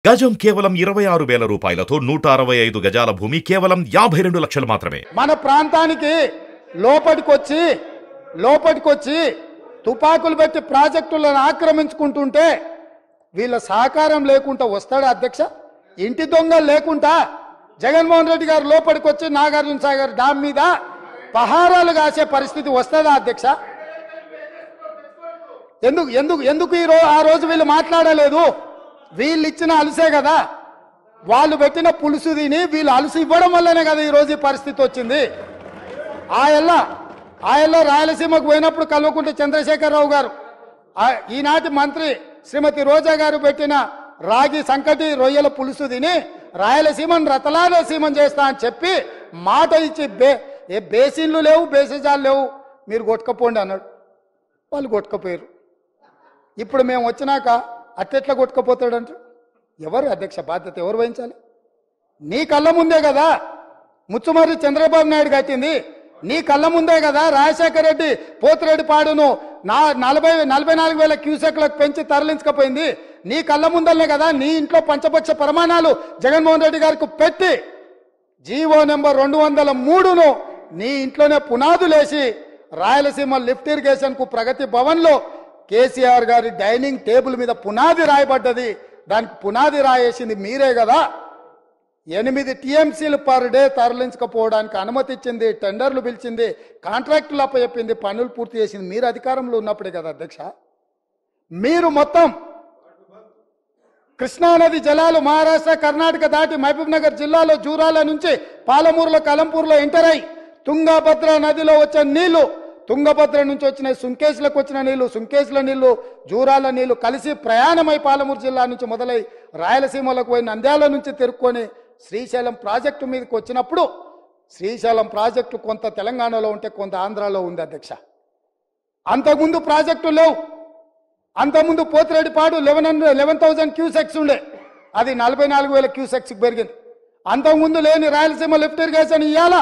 గజం కేవలం 26,000 రూపాయలతో 165 గజాల భూమి కేవలం 52 లక్షలు మాత్రమే. మన ప్రాంతానికి లోపటికొచ్చి తుపాకులు పెట్టి ప్రాజెక్టులను ఆక్రమించుకుంటుంటే వీళ్ళ సహకారం లేకుండా వస్తాడా అధ్యక్ష? ఇంటి దొంగలు లేకుండా జగన్మోహన్ రెడ్డి గారు లోపలికొచ్చి నాగార్జున సాగర్ డామ్ మీద పహారాలు కాసే పరిస్థితి వస్తుందా అధ్యక్ష? ఎందుకు ఆ రోజు వీళ్ళు మాట్లాడలేదు? వీళ్ళు ఇచ్చిన అలుసే కదా, వాళ్ళు పెట్టిన పులుసు తిని వీళ్ళు అలుసు ఇవ్వడం వల్లనే కదా ఈరోజు ఈ పరిస్థితి వచ్చింది. ఆయల్లో రాయలసీమకు పోయినప్పుడు కల్వకుంట్ల చంద్రశేఖరరావు గారు, ఈనాటి మంత్రి శ్రీమతి రోజా గారు పెట్టిన రాగి సంకటి రొయ్యల పులుసు తిని రాయలసీమను రతలాలసీమం చేస్తా అని చెప్పి మాట ఇచ్చి బేసిన్లు లేవు, బేసిజాలు లేవు, మీరు కొట్టుకపోండి అన్నాడు. వాళ్ళు కొట్టుకపోయారు. ఇప్పుడు మేము వచ్చినాక అట్టెట్లా కొట్టుకపోతాడంట? ఎవరు అధ్యక్ష బాధ్యత ఎవరు వహించాలి? నీ కళ్ళ ముందే కదా ముచ్చుమర్రి చంద్రబాబు నాయుడు కట్టింది, నీ కళ్ళ ముందే కదా రాజశేఖర రెడ్డి పోతిరెడ్డి పాడును 44,000 క్యూసెక్లకు పెంచి తరలించకపోయింది, నీ కళ్ళ ముందలనే కదా నీ ఇంట్లో పంచపక్ష ప్రమాణాలు జగన్మోహన్ రెడ్డి గారికి పెట్టి జీవో నెంబర్ 203ను నీ ఇంట్లోనే పునాదులేసి రాయలసీమ లిఫ్ట్ ఇరిగేషన్ కు ప్రగతి భవన్ లో కేసీఆర్ గారి డైనింగ్ టేబుల్ మీద పునాది రాయబడ్డది. దానికి పునాది రాయేసింది మీరే కదా. 8 టీఎంసీలు పర్ డే తరలించకపోవడానికి అనుమతి ఇచ్చింది, టెండర్లు పిలిచింది, కాంట్రాక్టులు అప్పచెప్పింది, పనులు పూర్తి చేసింది మీరు అధికారంలో ఉన్నప్పుడే కదా అధ్యక్ష. మీరు మొత్తం కృష్ణానది జలాలు మహారాష్ట్ర కర్ణాటక దాటి మహబూబ్ నగర్ జిల్లాలో జూరాల నుంచి పాలమూరులో కలంపూర్లో ఎంటర్ అయి తుంగభద్ర నదిలో వచ్చే నీళ్లు, తుంగభద్ర నుంచి వచ్చిన సుంకేశ్లకు వచ్చిన నీళ్లు, సుంకేశ్ల నీళ్లు జూరాల నీళ్లు కలిసి ప్రయాణమై పాలమూరు జిల్లా నుంచి మొదలై రాయలసీమలకు పోయి నంద్యాల నుంచి తిరుక్కొని శ్రీశైలం ప్రాజెక్టు మీదకి వచ్చినప్పుడు శ్రీశైలం ప్రాజెక్టు కొంత తెలంగాణలో ఉంటే కొంత ఆంధ్రాలో ఉంది అధ్యక్ష. అంతకుముందు ప్రాజెక్టు లేవు. అంతకుముందు పోతిరెడ్డిపాడు 11,000 క్యూసెక్స్ ఉండే, అది 44,000 క్యూసెక్స్ పెరిగింది. అంతకుముందు లేని రాయలసీమ లిఫ్ట్ ఇరిగేషన్ ఇయ్యాల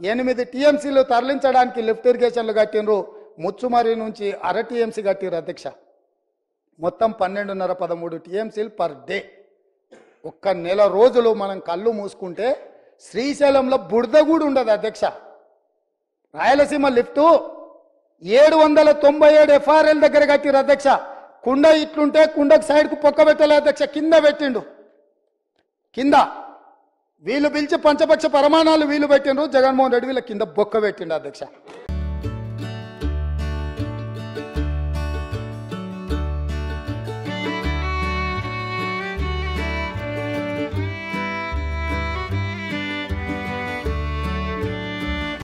8 టీఎంసీలు తరలించడానికి లిఫ్ట్ ఇరిగేషన్లు కట్టినరు. ముచ్చుమర్రి నుంచి అర టీఎంసీ కట్టిరు అధ్యక్ష. మొత్తం 12.5-13 టీఎంసీలు పర్ డే. ఒక్క నెల రోజులు మనం కళ్ళు మూసుకుంటే శ్రీశైలంలో బురద కూడా ఉండదు అధ్యక్ష. రాయలసీమ లిఫ్టు 797 ఎఫ్ఆర్ఎల్ దగ్గర కట్టిరు అధ్యక్ష. కుండ ఇట్లుంటే కుండకు సైడ్కు పొక్క పెట్టలే అధ్యక్ష, కింద పెట్టిండు. కింద వీళ్ళు పిలిచి పంచపక్ష ప్రమాణాలు వీళ్ళు పెట్టిండ్రు, జగన్మోహన్ రెడ్డి వీళ్ళ కింద బొక్క పెట్టిండు అధ్యక్ష.